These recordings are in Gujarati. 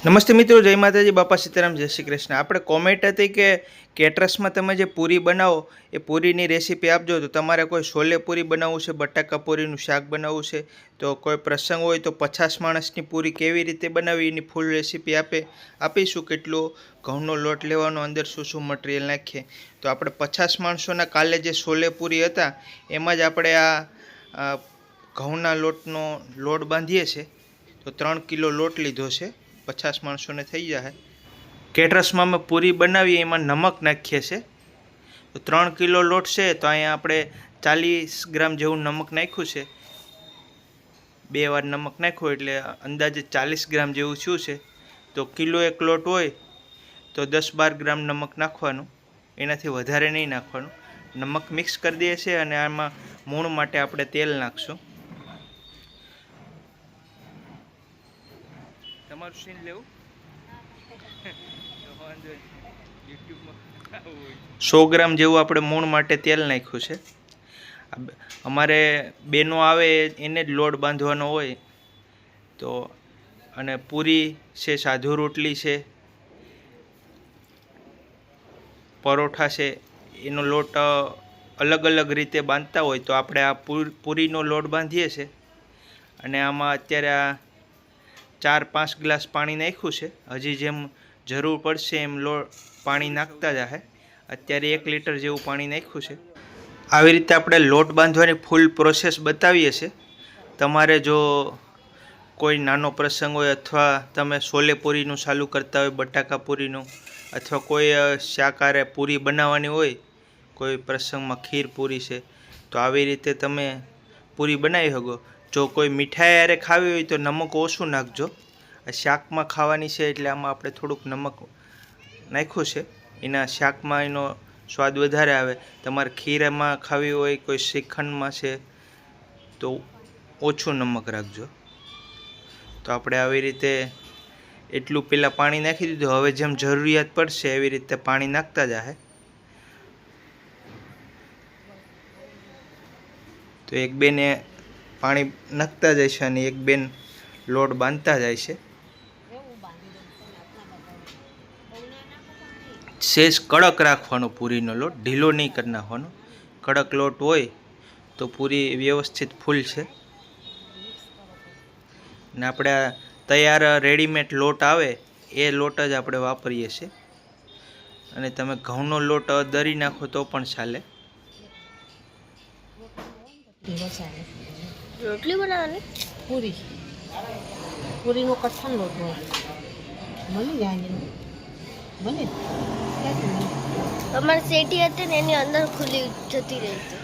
નમસ્તે મિત્રો, જય માતાજી, બાપા સીતારામ, જય શ્રી કૃષ્ણ। આપણે કોમેન્ટ હતી કે કેટરસમાં તમે જે પૂરી બનાવો એ પૂરીની રેસીપી આપજો। તો તમારે કોઈ છોલે પૂરી બનાવવું છે, બટાકા પૂરીનું શાક બનાવવું છે, તો કોઈ પ્રસંગ હોય તો 50 માણસની પૂરી કેવી રીતે બનાવવી એની ફૂલ રેસીપી આપીશું। કેટલો ઘઉંનો લોટ લેવાનો, અંદર શું શું મટીરિયલ નાખીએ। તો આપણે 50 માણસોના કાલે જે છોલે પૂરી હતા એમાં જ આપણે આ ઘઉંના લોટનો લોટ બાંધીએ છીએ। તો 3 કિલો લોટ લીધો છે, 50 માણસોને થઈ જાય। કેટરસમાં અમે પૂરી બનાવીએ એમાં નમક નાખીએ છીએ। તો 3 કિલો લોટ છે તો અહીંયા આપણે 40 ગ્રામ જેવું નમક નાખ્યું છે। 2 વાર નમક નાખ્યું એટલે અંદાજે 40 ગ્રામ જેવું થયું છે। તો કિલો એક લોટ હોય તો 10-12 ગ્રામ નમક નાખવાનું, એનાથી વધારે નહીં નાખવાનું। નમક મિક્સ કરી દઈએ છીએ અને આમાં મૂણ માટે આપણે તેલ નાખશું। તમારું સીન લેવું 100 ગ્રામ જેવું આપણે મૂણ માટે તેલ નાખ્યું છે। અમારે બેનો આવે એને જ લોટ બાંધવાનો હોય તો, અને પૂરી છે, સાધુ રોટલી છે, પરોઠા છે, એનો લોટ અલગ અલગ રીતે બાંધતા હોય તો આપણે આ પૂરીનો લોટ બાંધીએ છીએ। અને આમાં અત્યારે આ 4-5 ગ્લાસ પાણી નાખ્યું છે। હજી જેમ જરૂર પડશે એમ પાણી નાખતા જાય। અત્યારે 1 લીટર જેવું પાણી નાખ્યું છે। આવી રીતે આપણે લોટ બાંધવાની ફૂલ પ્રોસેસ બતાવીએ છીએ। તમારે જો કોઈ નાનો પ્રસંગ હોય અથવા તમે છોલે પૂરીનું ચાલુ કરતા હોય, બટાકા પૂરીનું, અથવા કોઈ શાકાહારે પૂરી બનાવવાની હોય, કોઈ પ્રસંગમાં ખીર પૂરી છે, તો આવી રીતે તમે પૂરી બનાવી શકો। જો કોઈ મીઠાઈ હારે ખાવી હોય તો નમક ઓછું નાખજો। શાકમાં ખાવાની છે એટલે આમાં આપણે થોડુંક નમક નાખ્યું છે, એના શાકમાં એનો સ્વાદ વધારે આવે। તમારે ખીરમાં ખાવી હોય, કોઈ શ્રીખંડમાં છે તો ઓછું નમક રાખજો। તો આપણે આવી રીતે એટલું પહેલાં પાણી નાખી દીધું। હવે જેમ જરૂરિયાત પડશે એવી રીતે પાણી નાખતા જાય। તો એક બેને પાણી નાખતા જાય છે અને એક બેન લોટ બાંધતા જાય છે। શેષ કડક રાખવાનો પૂરીનો લોટ, ઢીલો નહીં કરી નાખવાનો। કડક લોટ હોય તો પૂરી વ્યવસ્થિત ફૂલશે। ને આપણે આ તૈયાર રેડીમેડ લોટ આવે એ લોટ જ આપણે વાપરીએ છીએ। અને તમે ઘઉંનો લોટ દરી નાખો તો પણ ચાલે। રોટલી બનાવવાની પૂરીનો કઠણ લોટ હોય, મળી જાય બને। અમારી સેટી હતી ને એની અંદર ખુલ્લી જતી રહી હતી।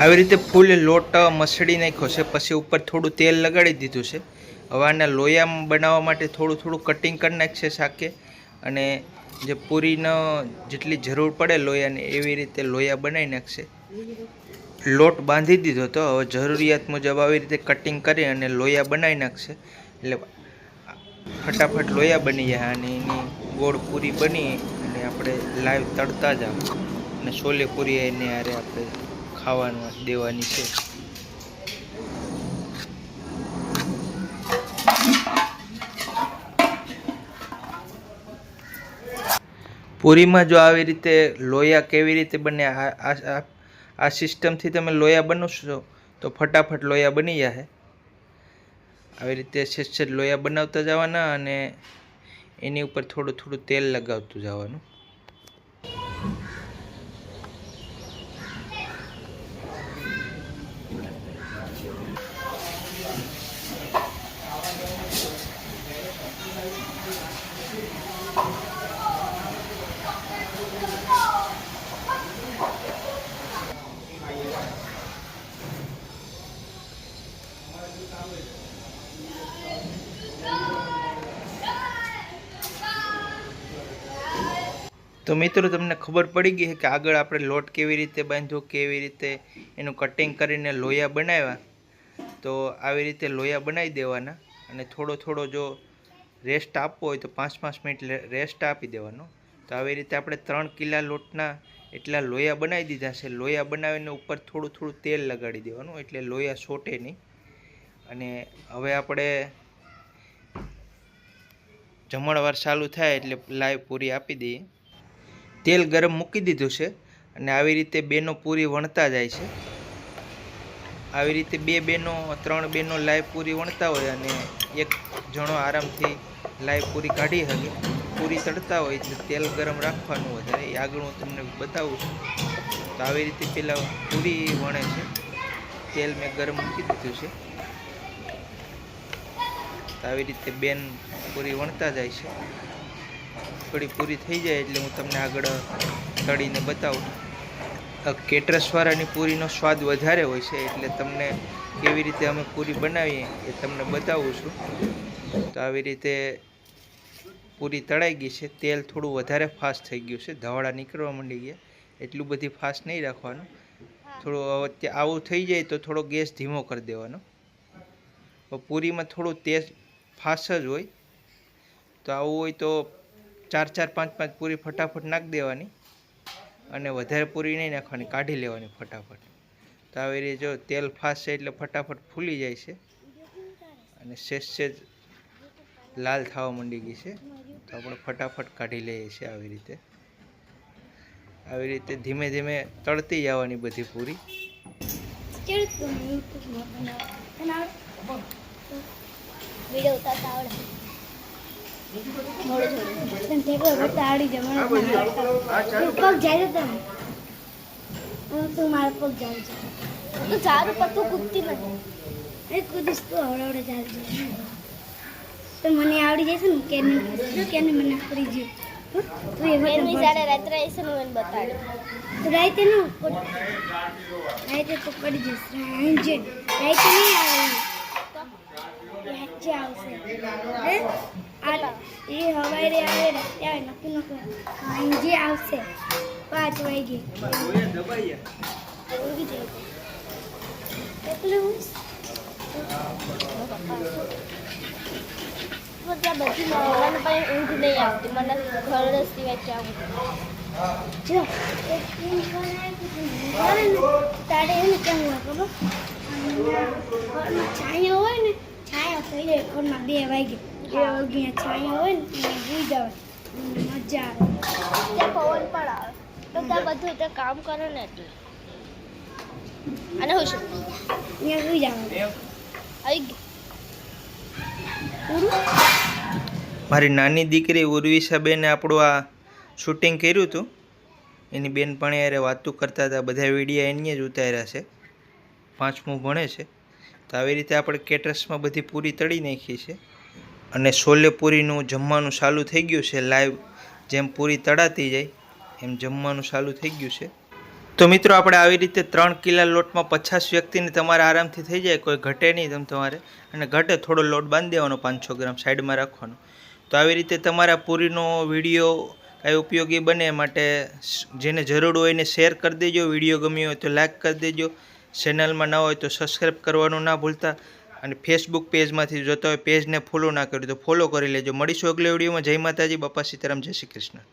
આવી રીતે ફૂલ લોટ મસળી નાખ્યો છે, પછી ઉપર થોડું તેલ લગાડી દીધું છે। હવે આના લોયા બનાવવા માટે થોડું થોડું કટિંગ કરી નાખશે શાકે, અને જે પૂરીનો જેટલી જરૂર પડે લોયાને એવી રીતે લોયા બનાવી નાખશે। લોટ બાંધી દીધો તો હવે જરૂરિયાત મુજબ આવી રીતે કટિંગ કરી અને લોયા બનાવી નાખશે। એટલે ફટાફટ લોયા બની જાય અને એની ગોળ પૂરી બની અને આપણે લાઈવ તળતા જાવ અને છોલે પૂરી એને હારે આપણે ખાવાનું દેવાની છે. પૂરીમાં જો આવી રીતે લોયા કેવી રીતે બને આ સિસ્ટમથી તમે લોયા બનાવશો તો ફટાફટ લોયા બની જશે. આવી રીતે સેજ લોયા બનાવતા જવાના અને એની ઉપર થોડું થોડું તેલ લગાવતું જવાનું. તો મિત્રો તમને ખબર પડી ગઈ છે કે આગળ આપણે લોટ કેવી રીતે બાંધ્યો, કેવી રીતે એનું કટિંગ કરીને લોયા બનાવ્યા. તો આવી રીતે લોયા બનાવી દેવાના અને થોડો થોડો જો રેસ્ટ આપવો હોય તો 5-5 મિનિટ રેસ્ટ આપી દેવાનો. તો આવી રીતે આપણે 3 કિલા લોટના એટલા લોયા બનાવી દીધા છે. લોયા બનાવીને ઉપર થોડું થોડું તેલ લગાડી દેવાનું એટલે લોયા છોટે નહીં. અને હવે આપણે જમણવાર ચાલુ થાય એટલે લાઈવ પૂરી આપી દઈએ. તેલ ગરમ મૂકી દીધું છે અને આવી રીતે બેનો પૂરી વણતા જાય છે. આવી રીતે 2 બેનો 3 બેનો લાઈવ પૂરી વણતા હોય અને એક જણો આરામથી લાઈવ પૂરી કાઢી શકે. પૂરી તળતા હોય એટલે તેલ ગરમ રાખવાનું વધારે. એ આગળ હું તમને બતાવું છું. તો આવી રીતે પેલા પૂરી વણે છે. તેલ મેં ગરમ મૂકી દીધું છે. તો આવી રીતે બેન પૂરી વણતા જાય છે. થોડી પૂરી થઈ જાય એટલે હું તમને આગળ તળીને બતાવું. કેટરસવાળાની પૂરીનો સ્વાદ વધારે હોય છે એટલે તમને કેવી રીતે અમે પૂરી બનાવીએ એ તમને બતાવું છું. તો આવી રીતે પૂરી તળાઈ ગઈ છે. તેલ થોડું વધારે ફાસ્ટ થઈ ગયું છે, ધવાડા નીકળવા માંડી ગયા. એટલું બધી ફાસ્ટ નહીં રાખવાનું. થોડું આવું થઈ જાય તો થોડો ગેસ ધીમો કરી દેવાનો. પૂરીમાં થોડું તેજ ફાસ્ટ જ હોય. તો આવું હોય તો 4-4, 5-5 પૂરી ફટાફટ નાખી દેવાની અને વધારે પૂરી નહીં નાખવાની, કાઢી લેવાની ફટાફટ. તો આવી રીતે જો તેલ ફાસ્ટ છે એટલે ફટાફટ ફૂલી જાય છે અને સેજ લાલ થવા માંડી ગઈ છે. તો આપણે ફટાફટ કાઢી લઈએ છીએ. આવી રીતે ધીમે ધીમે તળતી જવાની બધી પૂરી. વિડિયો ઉતારતા આવડે થોડું થોડું આવડી જાય. પગ જાય તમે તું મારા પગ જાય છે તો સારું પણ તું કૂદતી નથી. એ કૂદીશ તો હવડે જાય છે તો મને આવડી જશે ને કે મને આવડી જાય. તું એની સાથે રાત્રે આવીશ ને મને બતાડે તો રાતે ન રાતે તો પડી જશે. રાતે નહીં આવે આવશે એ હવારે આવે ત્યારે નક્કી નક્કી સાંજે આવશે 5 વાગે. એટલે ત્યાં બધી મને પણ ઊંઘ નહીં આવતી. મને ઘર સિવાય ક્યાં જો તારે એવું કેમ હોય ખબર? ઘરમાં છાંયો હોય ને, છાંયો થઈ જાય ઘરમાં 2 વાગે. 2 વાગે છાંયો હોય ને સુઈ જવાય, મજા આવે. ત્યાં પવન પણ આવે તો ત્યાં બધું ત્યાં કામ કરે ને એટલે. અને હું શું અહીંયા સુઈ જવાનું આવી ગયું. મારી નાની દીકરી ઉર્વિશાબેને આપણું આ શૂટિંગ કર્યું હતું. એની બેનપણી હારે વાતું કરતા હતા. બધા વિડીયો એની જ ઉતાર્યા છે. 5મું ભણે છે. તો આવી રીતે આપણે કેટરસમાં બધી પૂરી તળી નાખી છે અને છોલે પૂરીનું જમવાનું ચાલુ થઈ ગયું છે. લાઈવ જેમ પૂરી તળાતી જાય એમ જમવાનું ચાલુ થઈ ગયું છે. તો મિત્રો આપણે આવી રીતે 3 કિલા લોટમાં 50 વ્યક્તિને તમારે આરામથી થઈ જાય. કોઈ ઘટે નહીં તમારે. અને ઘટે થોડો લોટ બાંધી દેવાનો 500 ગ્રામ સાઈડમાં રાખવાનો. તો આવી રીતે તમારા પૂરીનો વિડીયો કાંઈ ઉપયોગી બને માટે જેને જરૂર હોય એને શેર કરી દેજો. વિડીયો ગમ્યો હોય તો લાઈક કરી દેજો. ચેનલમાં ન હોય તો સબસ્ક્રાઈબ કરવાનું ના ભૂલતા. અને ફેસબુક પેજમાંથી જોતા હોય પેજને ફોલો ના કર્યું તો ફોલો કરી લેજો. મળીશું અગલે વિડીયોમાં. જય માતાજી, બાપા સીતારામ, જય શ્રી કૃષ્ણ.